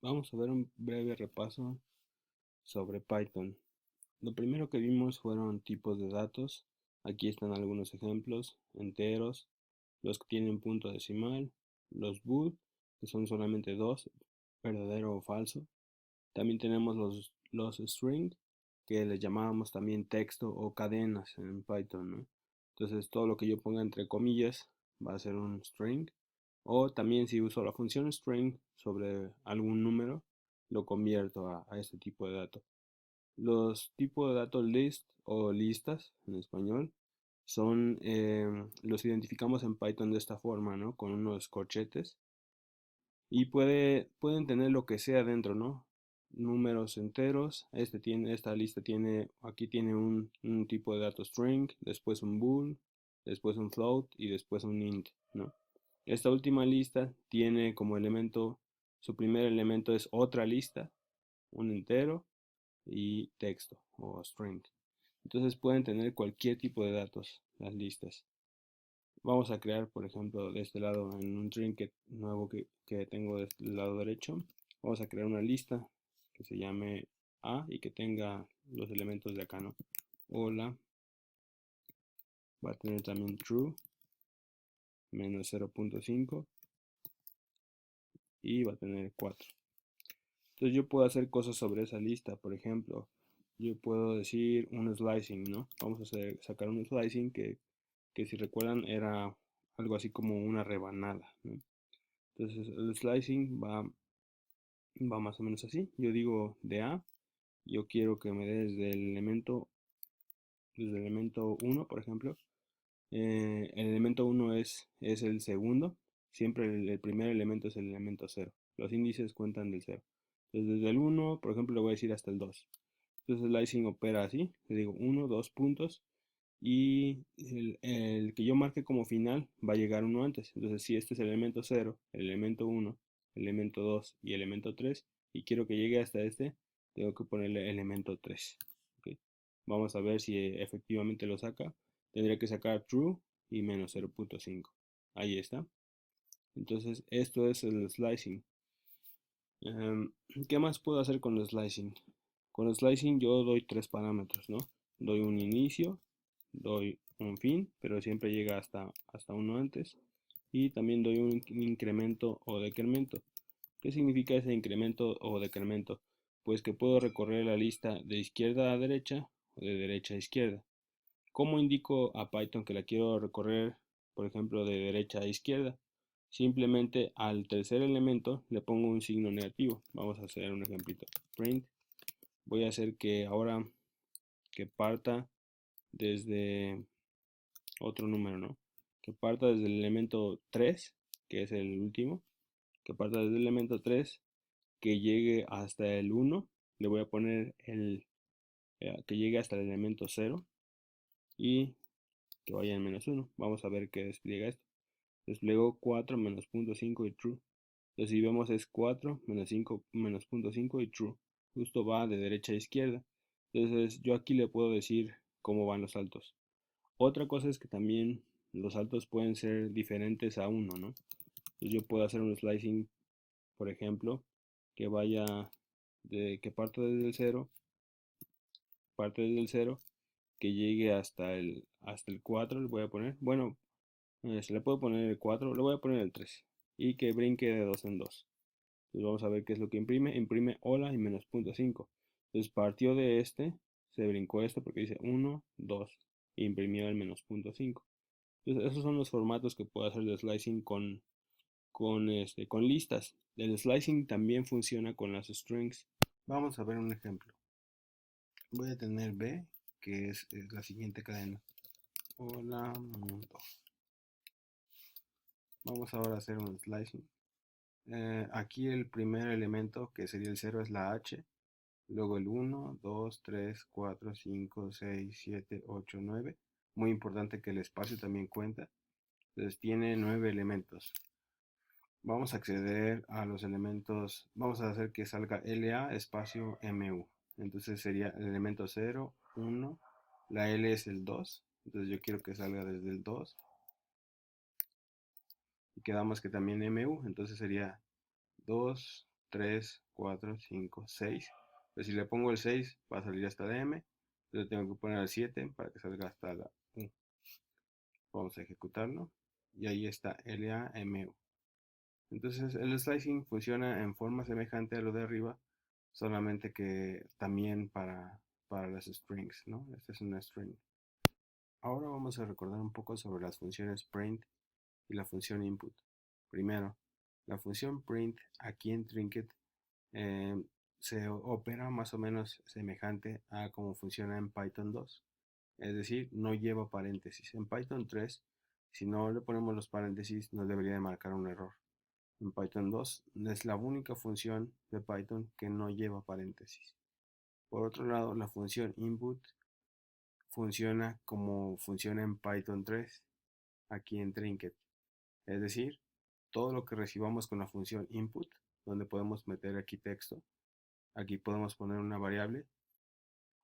Vamos a ver un breve repaso sobre Python. Lo primero que vimos fueron tipos de datos. Aquí están algunos ejemplos: enteros, los que tienen punto decimal, los bool, que son solamente dos, verdadero o falso. También tenemos los string, que les llamábamos también texto o cadenas en Python, ¿no? Entonces todo lo que yo ponga entre comillas va a ser un string. O también si uso la función string sobre algún número, lo convierto a este tipo de dato. Los tipos de datos list o listas en español los identificamos en Python de esta forma, ¿no? Con unos corchetes y pueden tener lo que sea dentro, ¿no? Números enteros. Esta lista tiene, aquí tiene un tipo de dato string, después un bool, después un float y después un int, ¿no? Esta última lista tiene como elemento, su primer elemento es otra lista, un entero y texto o string. Entonces pueden tener cualquier tipo de datos las listas. Vamos a crear, por ejemplo, de este lado, en un trinket nuevo que tengo del lado derecho, vamos a crear una lista que se llame A y que tenga los elementos de acá, ¿no? Hola, va a tener también true, menos 0.5 y va a tener 4. Entonces yo puedo hacer cosas sobre esa lista, por ejemplo, yo puedo decir un slicing, ¿no? Vamos a sacar un slicing que si recuerdan era algo así como una rebanada, ¿no? Entonces el slicing va más o menos así. Yo digo de A, yo quiero que me dé desde el elemento 1, por ejemplo. El elemento 1 es el segundo. Siempre el primer elemento es el elemento 0. Los índices cuentan del 0. Entonces desde el 1, por ejemplo, le voy a decir hasta el 2. Entonces el slicing opera así. Le digo 1, 2 puntos. Y el que yo marque como final va a llegar uno antes. Entonces, si este es el elemento 0, el elemento 1, el elemento 2 y el elemento 3, y quiero que llegue hasta este, tengo que ponerle elemento 3. ¿Ok? Vamos a ver si efectivamente lo saca. Tendría que sacar true y menos 0.5. Ahí está. Entonces, esto es el slicing. Em, ¿Qué más puedo hacer con el slicing? Con el slicing yo doy tres parámetros, ¿no? Doy un inicio, doy un fin, pero siempre llega hasta uno antes. Y también doy un incremento o decremento. ¿Qué significa ese incremento o decremento? Pues que puedo recorrer la lista de izquierda a derecha o de derecha a izquierda. ¿Cómo indico a Python que la quiero recorrer, por ejemplo, de derecha a izquierda? Simplemente al tercer elemento le pongo un signo negativo. Vamos a hacer un ejemplito. Print. Voy a hacer que ahora que parta desde otro número, ¿no? Que parta desde el elemento 3, que es el último. Que parta desde el elemento 3, que llegue hasta el 1. Le voy a poner que llegue hasta el elemento 0 y que vaya en menos 1. Vamos a ver qué despliega esto. Despliego 4 menos punto 5 y true. Entonces si vemos es 4 menos 5 menos punto 5 y true. Justo va de derecha a izquierda. Entonces yo aquí le puedo decir cómo van los saltos. Otra cosa es que también los saltos pueden ser diferentes a uno, ¿no? Entonces yo puedo hacer un slicing, por ejemplo, que vaya que parte desde el 0, que llegue hasta el 4, le voy a poner. Bueno, se le puede poner el 4, le voy a poner el 3 y que brinque de 2 en 2. Entonces vamos a ver qué es lo que imprime. Imprime hola y menos punto 5. Entonces partió de este, se brincó este porque dice 1, 2 e imprimió el menos punto 5. Entonces esos son los formatos que puedo hacer de slicing con listas. El slicing también funciona con las strings. Vamos a ver un ejemplo. Voy a tener B, que es la siguiente cadena. Hola mundo. Vamos ahora a hacer un slicing. Aquí el primer elemento, que sería el 0, es la H. Luego el 1, 2, 3, 4, 5, 6, 7, 8, 9. Muy importante que el espacio también cuenta. Entonces tiene 9 elementos. Vamos a acceder a los elementos. Vamos a hacer que salga LA espacio MU. Entonces sería el elemento 0, 1. La L es el 2. Entonces yo quiero que salga desde el 2. Y quedamos que también MU. Entonces sería 2, 3, 4, 5, 6. Pero si le pongo el 6 va a salir hasta la M. Entonces tengo que poner el 7 para que salga hasta la U. Vamos a ejecutarlo. Y ahí está LAMU. Entonces el slicing funciona en forma semejante a lo de arriba, solamente que también para las strings, ¿no? Esta es una string. Ahora vamos a recordar un poco sobre las funciones print y la función input. Primero, la función print aquí en Trinket eh, se opera más o menos semejante a cómo funciona en Python 2. Es decir, no lleva paréntesis. En Python 3, si no le ponemos los paréntesis, nos debería de marcar un error. En Python 2 es la única función de Python que no lleva paréntesis. Por otro lado, la función input funciona como funciona en Python 3, aquí en Trinket. Es decir, todo lo que recibamos con la función input, donde podemos meter aquí texto, aquí podemos poner una variable,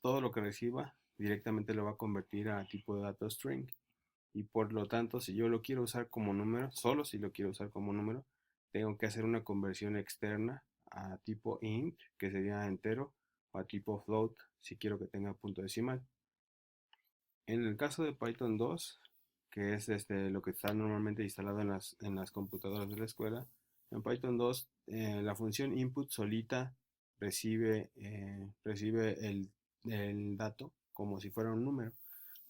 todo lo que reciba directamente lo va a convertir a tipo de dato string. Y por lo tanto, si yo lo quiero usar como número, solo si lo quiero usar como número, tengo que hacer una conversión externa a tipo int, que sería entero, o a tipo float, si quiero que tenga punto decimal. En el caso de Python 2, que es lo que está normalmente instalado en las computadoras de la escuela, en Python 2 la función input solita recibe el dato como si fuera un número,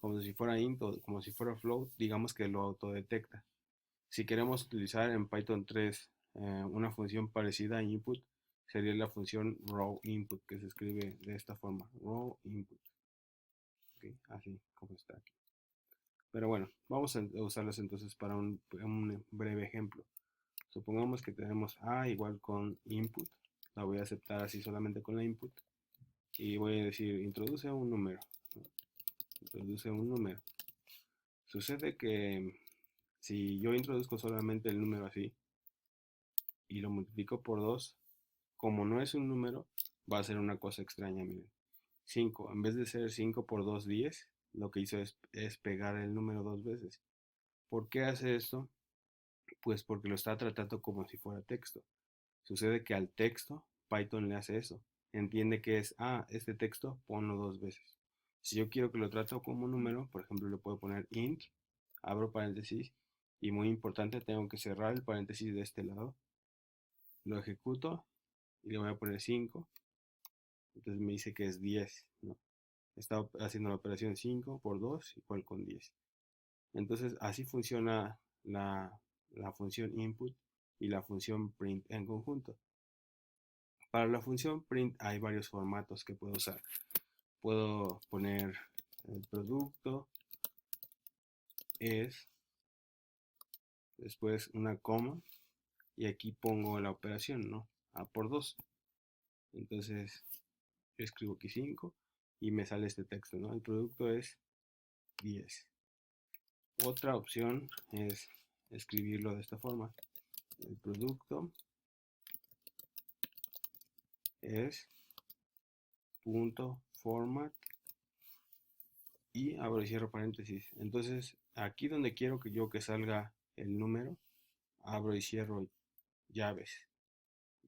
como si fuera int o como si fuera float, digamos que lo autodetecta. Si queremos utilizar en Python 3 una función parecida a input, sería la función raw input, que se escribe de esta forma, raw input. ¿Okay? Así como está aquí. Pero bueno, vamos a usarlas entonces para un breve ejemplo. Supongamos que tenemos A igual con input. La voy a aceptar así solamente con la input. Y voy a decir, introduce un número. Introduce un número. Sucede que si yo introduzco solamente el número así y lo multiplico por 2, como no es un número, va a ser una cosa extraña, miren. 5, en vez de ser 5 por 2, 10, lo que hizo es pegar el número dos veces. ¿Por qué hace esto? Pues porque lo está tratando como si fuera texto. Sucede que al texto Python le hace eso. Entiende que es, este texto, ponlo dos veces. Si yo quiero que lo trate como un número, por ejemplo, le puedo poner int, abro paréntesis, y muy importante, tengo que cerrar el paréntesis de este lado. Lo ejecuto y le voy a poner 5. Entonces me dice que es 10, ¿no? Está haciendo la operación 5 por 2 igual con 10. Entonces así funciona la función input y la función print en conjunto. Para la función print hay varios formatos que puedo usar. Puedo poner el producto es, después una coma y aquí pongo la operación, ¿no? A por 2. Entonces yo escribo aquí 5 y me sale este texto, ¿no? El producto es 10. Otra opción es escribirlo de esta forma. El producto es punto format y abro y cierro paréntesis. Entonces aquí donde quiero que salga el número, abro y cierro llaves,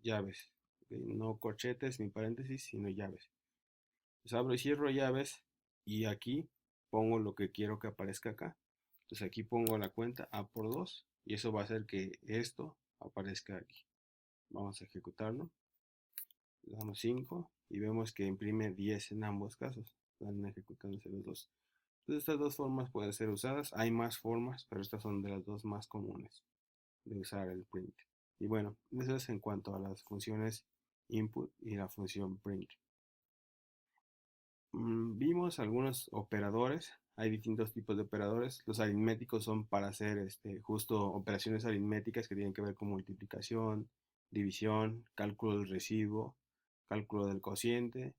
llaves, ¿okay? No corchetes ni paréntesis, sino llaves. Entonces abro y cierro llaves y aquí pongo lo que quiero que aparezca acá. Entonces aquí pongo la cuenta A por 2 y eso va a hacer que esto aparezca aquí. Vamos a ejecutarlo. Le damos 5 y vemos que imprime 10 en ambos casos. Están ejecutándose los dos. Entonces estas dos formas pueden ser usadas. Hay más formas, pero estas son de las dos más comunes de usar el print. Y bueno, eso es en cuanto a las funciones input y la función print. Vimos algunos operadores. Hay distintos tipos de operadores. Los aritméticos son para hacer justo operaciones aritméticas que tienen que ver con multiplicación, división, cálculo del residuo, cálculo del cociente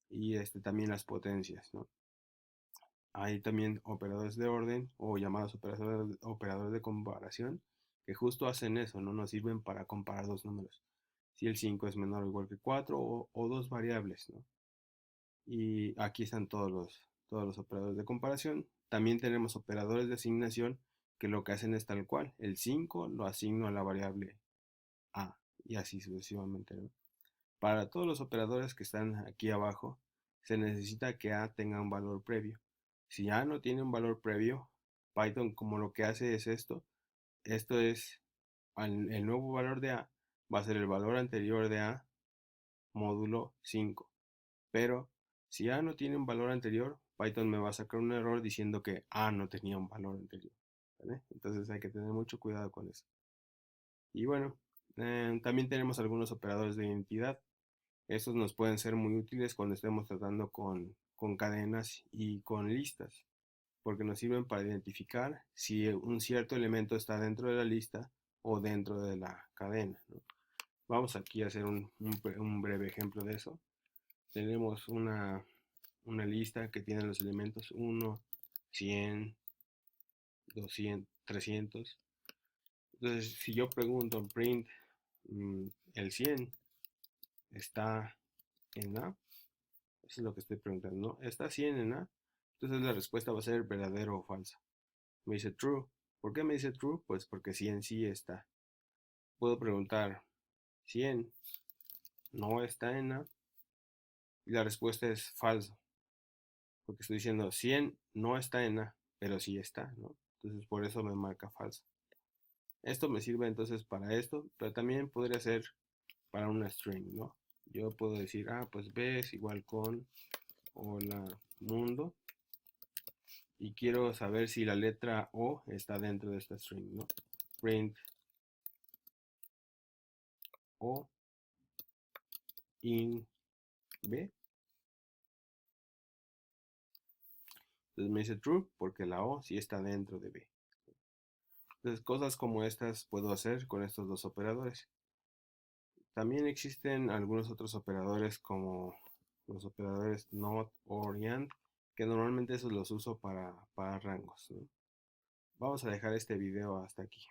y también las potencias, ¿no? Hay también operadores de orden o llamados operadores de comparación que justo hacen eso, ¿no? Nos sirven para comparar dos números. Si el 5 es menor o igual que 4 o dos variables, ¿no? Y aquí están todos los operadores de comparación. También tenemos operadores de asignación que lo que hacen es tal cual. El 5 lo asigno a la variable A y así sucesivamente, ¿no? Para todos los operadores que están aquí abajo, se necesita que A tenga un valor previo. Si A no tiene un valor previo, Python como lo que hace es esto es el nuevo valor de A, va a ser el valor anterior de A módulo 5. Pero si A no tiene un valor anterior, Python me va a sacar un error diciendo que A no tenía un valor anterior. ¿Vale? Entonces hay que tener mucho cuidado con eso. Y bueno, también tenemos algunos operadores de identidad. Estos nos pueden ser muy útiles cuando estemos tratando con cadenas y con listas, porque nos sirven para identificar si un cierto elemento está dentro de la lista o dentro de la cadena, ¿no? Vamos aquí a hacer un breve ejemplo de eso. Tenemos una lista que tiene los elementos 1, 100, 200, 300. Entonces, si yo pregunto en print, el 100 está en A, eso es lo que estoy preguntando, ¿no? ¿Está 100 en A? Entonces la respuesta va a ser verdadero o falsa. Me dice true. ¿Por qué me dice true? Pues porque 100 sí está. Puedo preguntar 100 no está en A y la respuesta es falso, porque estoy diciendo 100 no está en A, pero sí está, ¿no? Entonces por eso me marca falso. Esto me sirve entonces para esto, pero también podría ser para una string, ¿no? Yo puedo decir, pues B es igual con hola mundo y quiero saber si la letra O está dentro de esta string, ¿no? Print O in B. Entonces me dice true porque la O sí está dentro de B. Entonces cosas como estas puedo hacer con estos dos operadores. También existen algunos otros operadores como los operadores not or and, que normalmente esos los uso para rangos, ¿no? Vamos a dejar este video hasta aquí.